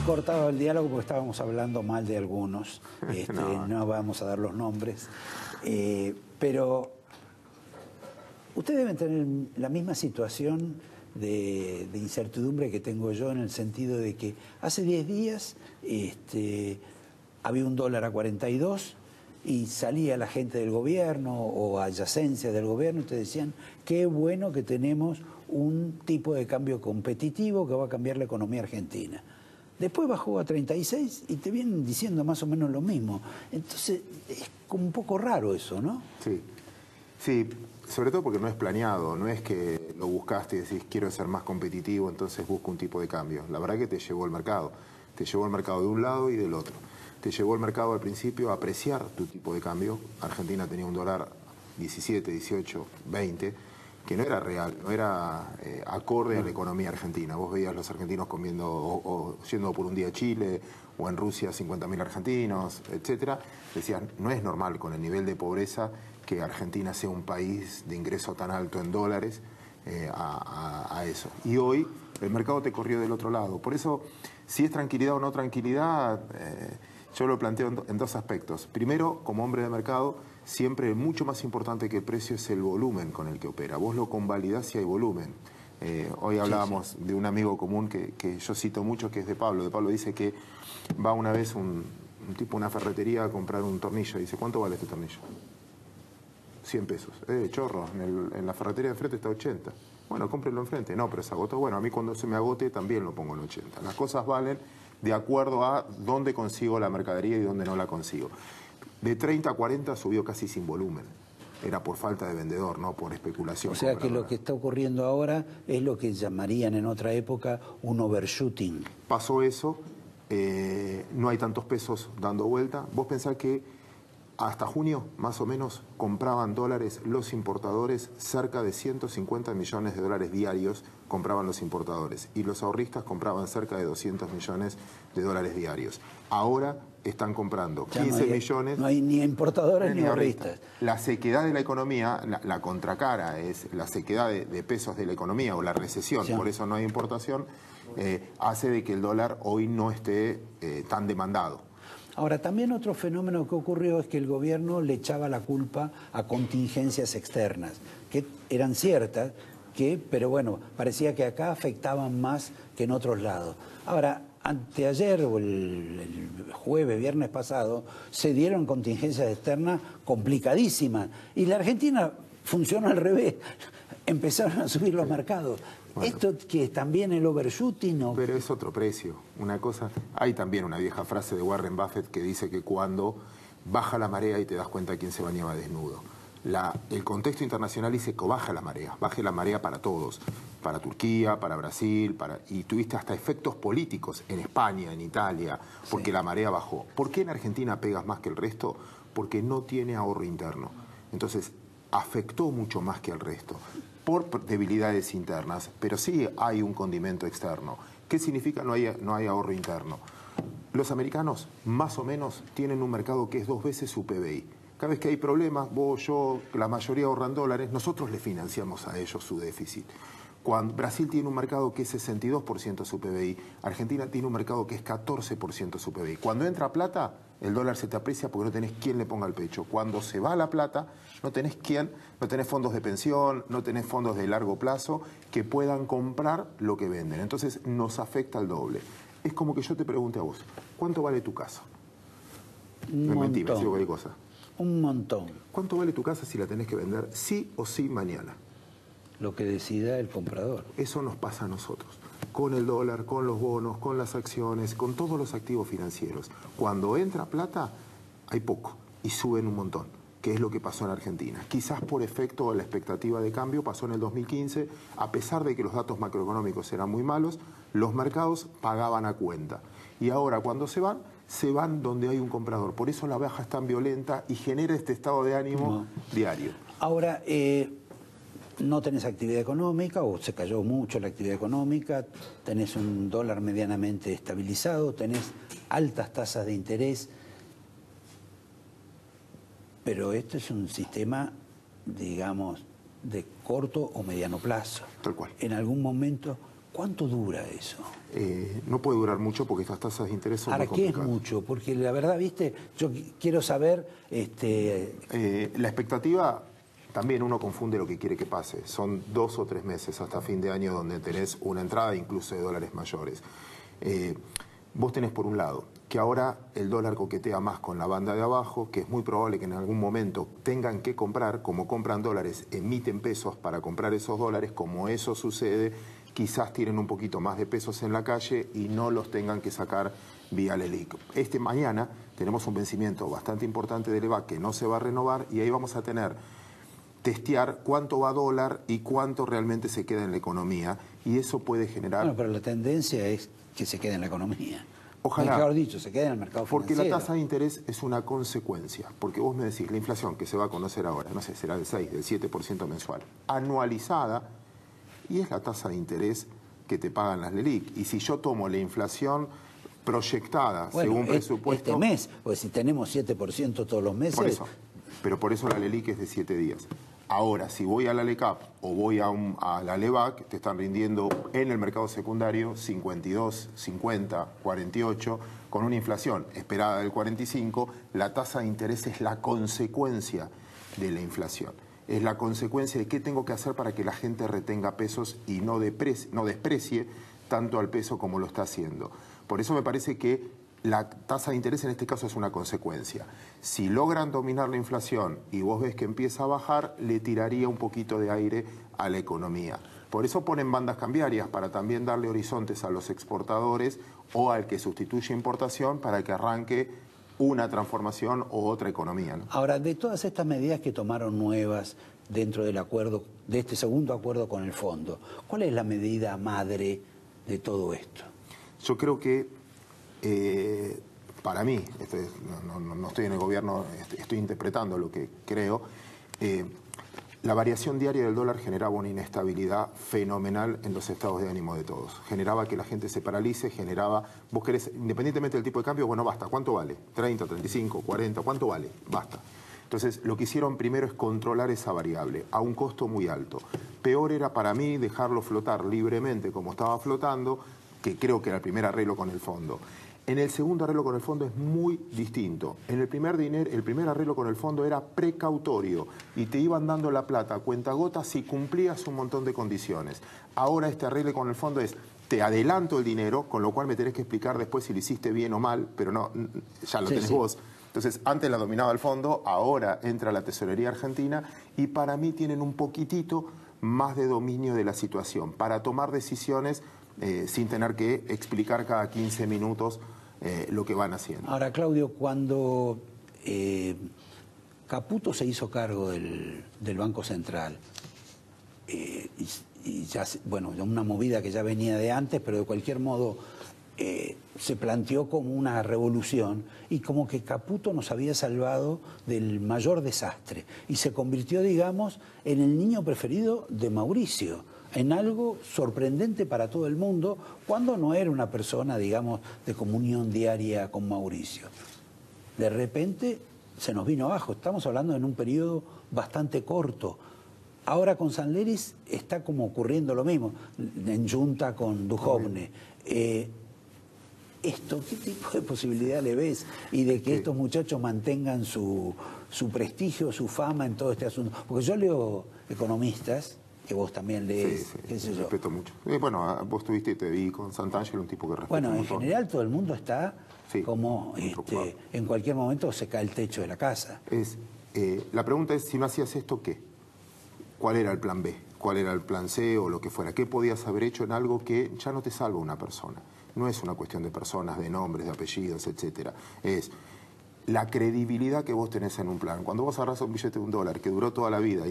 cortado el diálogo porque estábamos hablando mal de algunos. No vamos a dar los nombres. Pero ustedes deben tener la misma situación de incertidumbre que tengo yo, en el sentido de que hace 10 días había un dólar a 42 y salía la gente del gobierno o adyacencia del gobierno y te decían: qué bueno que tenemos un tipo de cambio competitivo que va a cambiar la economía argentina. Después bajó a 36 y te vienen diciendo más o menos lo mismo. Entonces es como un poco raro eso, ¿no? Sí, sí, sobre todo porque no es planeado, no es que lo buscaste y decís quiero ser más competitivo, entonces busco un tipo de cambio. La verdad que te llevó el mercado. Te llevó el mercado de un lado y del otro. Te llevó el mercado al principio a apreciar tu tipo de cambio. Argentina tenía un dólar 17, 18, 20, que no era real, no era acorde a la economía argentina. Vos veías los argentinos comiendo o yendo por un día a Chile, o en Rusia 50.000 argentinos, etcétera. Decían, no es normal con el nivel de pobreza que Argentina sea un país de ingreso tan alto en dólares a eso. Y hoy el mercado te corrió del otro lado. Por eso, si es tranquilidad o no tranquilidad, yo lo planteo en dos aspectos. Primero, como hombre de mercado, siempre mucho más importante que el precio es el volumen con el que opera. Vos lo convalidás si hay volumen. Hoy hablábamos de un amigo común que yo cito mucho, que es de Pablo. De Pablo dice que va una vez un tipo a una ferretería a comprar un tornillo. Y dice, ¿cuánto vale este tornillo? 100 pesos. Chorro, en la ferretería de enfrente está 80. Bueno, cómprelo enfrente. No, pero se agotó. Bueno, a mí cuando se me agote también lo pongo en 80. Las cosas valen de acuerdo a dónde consigo la mercadería y dónde no la consigo. De 30 a 40 subió casi sin volumen. Era por falta de vendedor, no por especulación. O sea que lo que está ocurriendo ahora es lo que llamarían en otra época un overshooting. Pasó eso, no hay tantos pesos dando vuelta. Vos pensás que hasta junio, más o menos, compraban dólares los importadores, cerca de 150 millones de dólares diarios compraban los importadores, y los ahorristas compraban cerca de 200 millones de dólares diarios. Ahora están comprando 15 millones... No hay ni importadores ni ahorristas. La sequedad de la economía, la contracara es la sequedad de pesos de la economía, o la recesión, por eso no hay importación, hace de que el dólar hoy no esté tan demandado. Ahora, también otro fenómeno que ocurrió es que el gobierno le echaba la culpa a contingencias externas, que eran ciertas, pero bueno, parecía que acá afectaban más que en otros lados. Ahora, anteayer o el jueves, viernes pasado, se dieron contingencias externas complicadísimas y la Argentina funcionó al revés, empezaron a subir los mercados. Bueno, ¿esto que es también el overshooting? ¿O? Pero es otro precio. Una cosa, hay también una vieja frase de Warren Buffett que dice que cuando baja la marea y te das cuenta de quién se bañaba desnudo. El contexto internacional dice que baje la marea para todos, para Turquía, para Brasil, y tuviste hasta efectos políticos en España, en Italia, porque la marea bajó. ¿Por qué en Argentina pegas más que el resto? Porque no tiene ahorro interno. Entonces, afectó mucho más que el resto, por debilidades internas, pero sí hay un condimento externo. ¿Qué significa no hay ahorro interno? Los americanos, más o menos, tienen un mercado que es 2 veces su PBI. Cada vez que hay problemas, vos, yo, la mayoría ahorran dólares, nosotros le financiamos a ellos su déficit. Cuando Brasil tiene un mercado que es 62% su PBI, Argentina tiene un mercado que es 14% su PBI. Cuando entra plata, el dólar se te aprecia porque no tenés quien le ponga el pecho. Cuando se va la plata, no tenés fondos de pensión, no tenés fondos de largo plazo que puedan comprar lo que venden. Entonces nos afecta el doble. Es como que yo te pregunte a vos, ¿cuánto vale tu casa? Un montón. Cualquier cosa. Un montón. ¿Cuánto vale tu casa si la tenés que vender sí o sí mañana? Lo que decida el comprador. Eso nos pasa a nosotros, con el dólar, con los bonos, con las acciones, con todos los activos financieros. Cuando entra plata, hay poco y suben un montón, que es lo que pasó en Argentina. Quizás por efecto de la expectativa de cambio pasó en el 2015, a pesar de que los datos macroeconómicos eran muy malos, los mercados pagaban a cuenta. Y ahora cuando se van donde hay un comprador. Por eso la baja es tan violenta y genera este estado de ánimo diario. Ahora, no tenés actividad económica o se cayó mucho la actividad económica, tenés un dólar medianamente estabilizado, tenés altas tasas de interés, pero esto es un sistema, digamos, de corto o mediano plazo. Tal cual. En algún momento ¿Cuánto dura eso? No puede durar mucho porque estas tasas de interés son Ahora, muy complicadas. ¿qué es mucho? Porque la verdad, viste, yo quiero saber... La expectativa, también uno confunde lo que quiere que pase. Son 2 o 3 meses hasta fin de año donde tenés una entrada incluso de dólares mayores. Vos tenés por un lado que ahora el dólar coquetea más con la banda de abajo, que es muy probable que en algún momento tengan que comprar, como compran dólares, emiten pesos para comprar esos dólares, como eso sucede, quizás tienen un poquito más de pesos en la calle y no los tengan que sacar vía LELIQ. Mañana tenemos un vencimiento bastante importante del EVA que no se va a renovar y ahí vamos a testear cuánto va dólar y cuánto realmente se queda en la economía y eso puede generar... Bueno, pero la tendencia es que se quede en la economía. Ojalá. Mejor dicho, se quede en el mercado financiero. Porque la tasa de interés es una consecuencia. Porque vos me decís, la inflación que se va a conocer ahora, no sé, será del 6, del 7% mensual, anualizada, y es la tasa de interés que te pagan las LELIQ. Y si yo tomo la inflación proyectada según presupuesto... Este mes, pues si tenemos 7% todos los meses... Por eso, pero por eso la LELIQ es de 7 días. Ahora, si voy a la LECAP o voy a la LEVAC, te están rindiendo en el mercado secundario 52, 50, 48, con una inflación esperada del 45, la tasa de interés es la consecuencia de la inflación. Es la consecuencia de qué tengo que hacer para que la gente retenga pesos y no desprecie tanto al peso como lo está haciendo. Por eso me parece que la tasa de interés en este caso es una consecuencia. Si logran dominar la inflación y vos ves que empieza a bajar, le tiraría un poquito de aire a la economía. Por eso ponen bandas cambiarias, para también darle horizontes a los exportadores o al que sustituye importación para que arranque una transformación o otra economía, ¿no? Ahora, de todas estas medidas que tomaron nuevas dentro del acuerdo, de este segundo acuerdo con el fondo, ¿cuál es la medida madre de todo esto? Yo creo que para mí, no estoy en el gobierno, estoy interpretando lo que creo, la variación diaria del dólar generaba una inestabilidad fenomenal en los estados de ánimo de todos. Generaba que la gente se paralice, generaba, vos querés, independientemente del tipo de cambio, bueno, basta, ¿cuánto vale? 30, 35, 40, ¿cuánto vale? Basta. Entonces, lo que hicieron primero es controlar esa variable a un costo muy alto. Peor era para mí dejarlo flotar libremente como estaba flotando, que creo que era el primer arreglo con el fondo. En el segundo arreglo con el fondo es muy distinto. En el primer arreglo con el fondo era precautorio y te iban dando la plata a cuentagotas si cumplías un montón de condiciones. Ahora este arreglo con el fondo es, te adelanto el dinero, con lo cual me tenés que explicar después si lo hiciste bien o mal, pero no, ya lo tenés vos. Entonces, antes la dominaba el fondo, ahora entra la tesorería argentina y para mí tienen un poquitito más de dominio de la situación para tomar decisiones sin tener que explicar cada 15 minutos lo que van haciendo. Ahora, Claudio, cuando Caputo se hizo cargo del Banco Central, y ya, bueno, una movida que ya venía de antes, pero de cualquier modo se planteó como una revolución y como que Caputo nos había salvado del mayor desastre y se convirtió, digamos, en el niño preferido de Mauricio, en algo sorprendente para todo el mundo, cuando no era una persona, digamos, de comunión diaria con Mauricio. De repente se nos vino abajo, estamos hablando en un periodo bastante corto. Ahora con Sanleris está como ocurriendo lo mismo, en junta con Duhovne. ¿Esto qué tipo de posibilidad le ves? Y de que estos muchachos mantengan su prestigio, su fama en todo este asunto. Porque yo leo economistas, que vos también lees, qué sé yo. Respeto mucho. Bueno, vos tuviste y te vi con Santangelo, un tipo que respeto Bueno, un en montón. general todo el mundo está como en cualquier momento se cae el techo de la casa. La pregunta es, si no hacías esto, ¿qué? ¿Cuál era el plan B? ¿Cuál era el plan C o lo que fuera? ¿Qué podías haber hecho en algo que ya no te salva una persona? No es una cuestión de personas, de nombres, de apellidos, etcétera. Es la credibilidad que vos tenés en un plan. Cuando vos agarrás un billete de $1 que duró toda la vida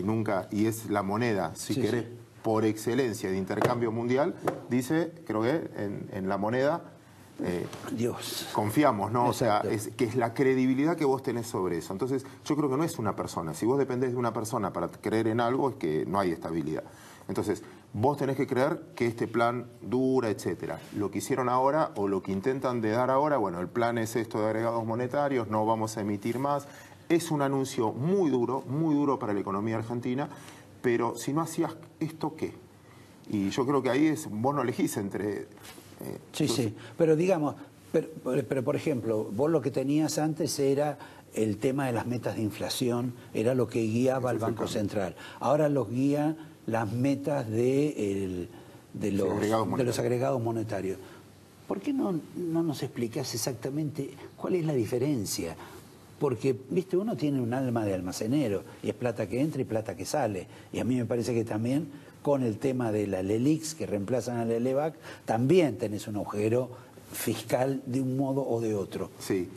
y es la moneda, si querés, por excelencia de intercambio mundial, dice, creo que en la moneda, Dios. Confiamos, ¿no? Exacto. O sea, que es la credibilidad que vos tenés sobre eso. Entonces, yo creo que no es una persona. Si vos dependés de una persona para creer en algo, es que no hay estabilidad. Entonces, vos tenés que creer que este plan dura, etcétera. Lo que hicieron ahora, o lo que intentan de dar ahora, bueno, el plan es esto de agregados monetarios, no vamos a emitir más. Es un anuncio muy duro para la economía argentina, pero si no hacías esto, ¿qué? Y yo creo que ahí vos no elegís entre... Sí, sí, pero digamos, pero por ejemplo, vos lo que tenías antes era el tema de las metas de inflación, era lo que guiaba al Banco Central. Ahora los guía las metas de los agregados monetarios. ¿Por qué no nos explicás exactamente cuál es la diferencia? Porque, viste, uno tiene un alma de almacenero y es plata que entra y plata que sale. Y a mí me parece que también con el tema de la LELIX que reemplazan al LELEVAC, también tenés un agujero fiscal de un modo o de otro. Sí.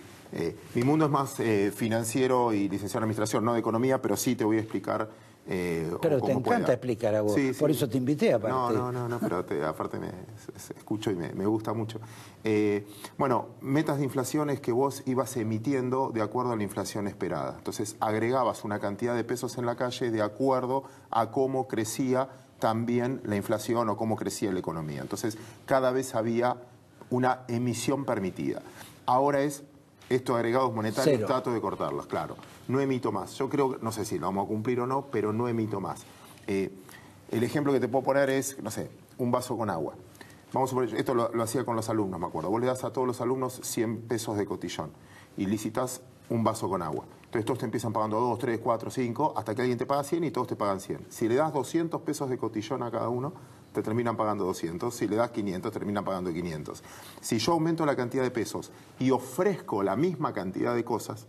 Mi mundo es más financiero y licenciado en administración, no de economía, pero sí te voy a explicar. Pero te encanta explicar a vos, sí, por eso te invité aparte. No, pero aparte escucho y me gusta mucho. Bueno, metas de inflación es que vos ibas emitiendo de acuerdo a la inflación esperada. Entonces agregabas una cantidad de pesos en la calle de acuerdo a cómo crecía también la inflación o cómo crecía la economía. Entonces cada vez había una emisión permitida. Ahora estos agregados monetarios, cero. Trato de cortarlos, claro. No emito más. Yo creo, no sé si lo vamos a cumplir o no, pero no emito más. El ejemplo que te puedo poner es, no sé, un vaso con agua. Vamos a suponer, esto lo hacía con los alumnos, me acuerdo. Vos le das a todos los alumnos 100 pesos de cotillón y licitas un vaso con agua. Entonces todos te empiezan pagando 2, 3, 4, 5, hasta que alguien te paga 100 y todos te pagan 100. Si le das 200 pesos de cotillón a cada uno, te terminan pagando 200. Si le das 500, terminan pagando 500. Si yo aumento la cantidad de pesos y ofrezco la misma cantidad de cosas,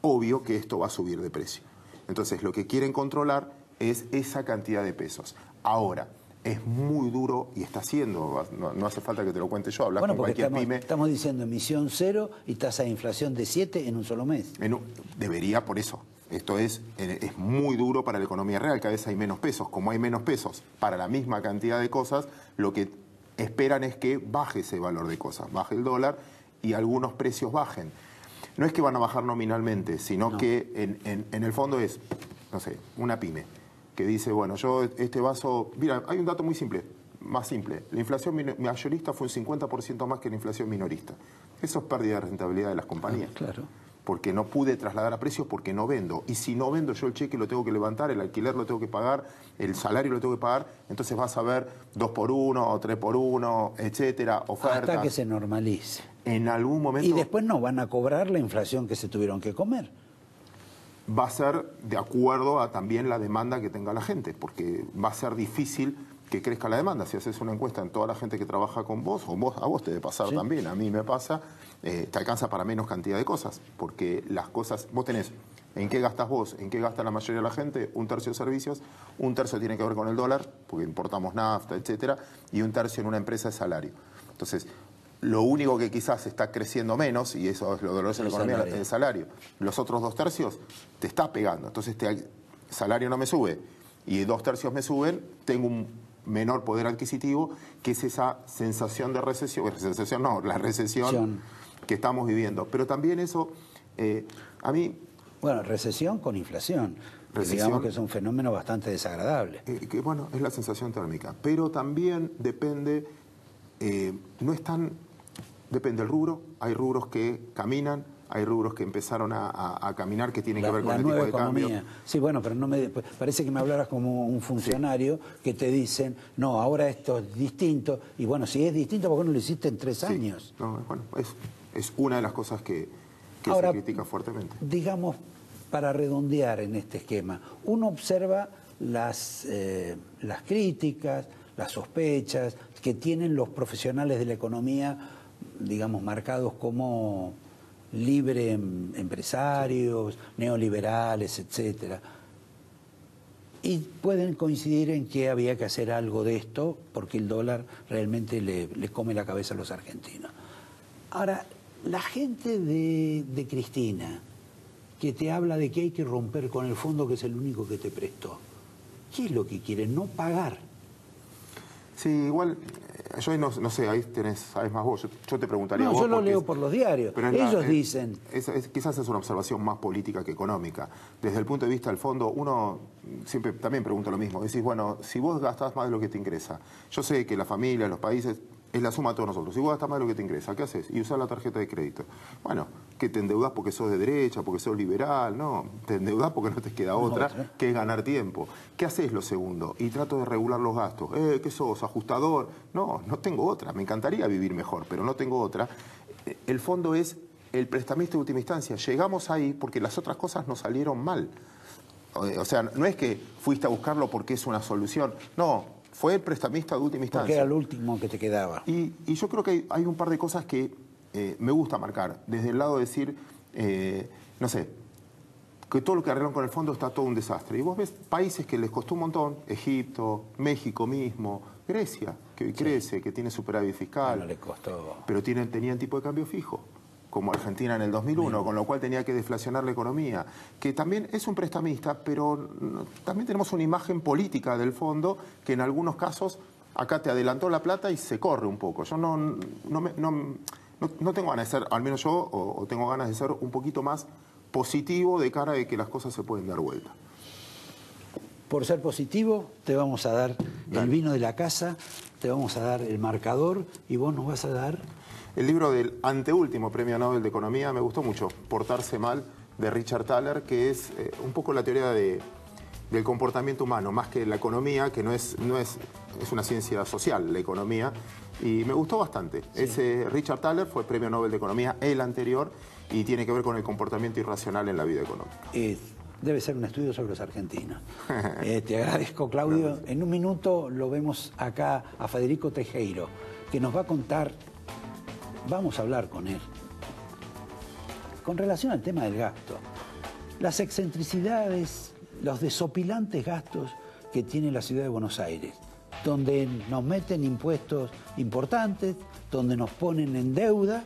obvio que esto va a subir de precio. Entonces, lo que quieren controlar es esa cantidad de pesos. Ahora, es muy duro y está haciendo, no hace falta que te lo cuente yo, hablas con cualquier pyme. Estamos diciendo emisión cero y tasa de inflación de 7 en un solo mes. Debería, por eso. Esto es muy duro para la economía real, cada vez hay menos pesos. Como hay menos pesos para la misma cantidad de cosas, lo que esperan es que baje ese valor de cosas, baje el dólar y algunos precios bajen. No es que van a bajar nominalmente, sino que en el fondo es, no sé, una pyme que dice, bueno, yo este vaso... Mira, hay un dato muy simple, más simple. La inflación mayorista fue un 50% más que la inflación minorista. Eso es pérdida de rentabilidad de las compañías. Claro. Porque no pude trasladar a precios porque no vendo. Y si no vendo, yo el cheque lo tengo que levantar, el alquiler lo tengo que pagar, el salario lo tengo que pagar, entonces vas a ver 2 por 1 o 3 por 1, etcétera, ofertas. Hasta que se normalice. En algún momento... Y después no van a cobrar la inflación que se tuvieron que comer. Va a ser de acuerdo a también la demanda que tenga la gente, porque va a ser difícil que crezca la demanda. Si haces una encuesta en toda la gente que trabaja con vos, a vos te debe pasar también, a mí me pasa, te alcanza para menos cantidad de cosas, porque las cosas, vos tenés, ¿en qué gastas vos? ¿En qué gasta la mayoría de la gente? Un tercio de servicios, un tercio tiene que ver con el dólar, porque importamos nafta, etcétera, y un tercio en una empresa de salario. Entonces, lo único que quizás está creciendo menos, y eso es lo doloroso en la economía, es el salario. Los otros 2 tercios te está pegando. Entonces, el salario no me sube y 2 tercios me suben, tengo un menor poder adquisitivo, que es esa sensación de recesión. Sensación no, la recesión que estamos viviendo. Pero también eso, a mí... Bueno, recesión con inflación. Digamos que es un fenómeno bastante desagradable. Que bueno, es la sensación térmica. Pero también depende, no es tan... Depende del rubro, hay rubros que caminan, hay rubros que empezaron a caminar que tienen que ver con el tipo de cambio. Sí, bueno, pero no parece que me hablaras como un funcionario que te dicen, no, ahora esto es distinto. Y bueno, si es distinto, ¿por qué no lo hiciste en 3 años? No, bueno, es una de las cosas que ahora, se critica fuertemente. Digamos, para redondear en este esquema, uno observa las críticas, las sospechas que tienen los profesionales de la economía, digamos, marcados como libre empresarios, neoliberales, etcétera. Y pueden coincidir en que había que hacer algo de esto porque el dólar realmente le come la cabeza a los argentinos. Ahora, la gente de Cristina, que te habla de que hay que romper con el fondo que es el único que te prestó, ¿qué es lo que quieren? No pagar. Sí, igual, yo no sé, ahí sabes más vos, yo te preguntaría no, vos. Yo lo leo por los diarios, ellos dicen... Quizás es una observación más política que económica. Desde el punto de vista del fondo, uno siempre también pregunta lo mismo. Decís, bueno, si vos gastás más de lo que te ingresa, yo sé que la familia, los países es la suma de todos nosotros. Si vos gastás más de lo que te ingresa, ¿qué haces? Y usás la tarjeta de crédito. Bueno, que te endeudás porque sos de derecha, porque sos liberal, no. Te endeudás porque no te queda otra, que es ganar tiempo. ¿Qué haces lo segundo? Y trato de regular los gastos. ¿Qué sos? ¿Ajustador? No, no tengo otra. Me encantaría vivir mejor, pero no tengo otra. El fondo es el prestamista de última instancia. Llegamos ahí porque las otras cosas nos salieron mal. O sea, no es que fuiste a buscarlo porque es una solución. No. Fue el prestamista de última instancia. Porque era el último que te quedaba. Y yo creo que hay un par de cosas que me gusta marcar. Desde el lado de decir, no sé, que todo lo que arreglan con el fondo está todo un desastre. Y vos ves países que les costó un montón, Egipto, México mismo, Grecia, que hoy crece, que tiene superávit fiscal. No le costó. Pero tenían tipo de cambio fijo, como Argentina en el 2001, con lo cual tenía que deflacionar la economía, que también es un prestamista, pero también tenemos una imagen política del fondo que en algunos casos acá te adelantó la plata y se corre un poco. Yo no tengo ganas de ser, al menos yo, o tengo ganas de ser un poquito más positivo de cara de que las cosas se pueden dar vuelta. Por ser positivo, te vamos a dar el vino de la casa, te vamos a dar el marcador y vos nos vas a dar... El libro del anteúltimo Premio Nobel de Economía me gustó mucho, Portarse Mal, de Richard Thaler, que es un poco la teoría del comportamiento humano, más que la economía, que es una ciencia social, la economía, y me gustó bastante. Sí. Ese Richard Thaler fue Premio Nobel de Economía, el anterior, y tiene que ver con el comportamiento irracional en la vida económica. Debe ser un estudio sobre los argentinos. Te agradezco, Claudio. En un minuto lo vemos acá a Federico Tejero, que nos va a contar... Vamos a hablar con él. Con relación al tema del gasto, las excentricidades, los desopilantes gastos que tiene la ciudad de Buenos Aires, donde nos meten impuestos importantes, donde nos ponen en deuda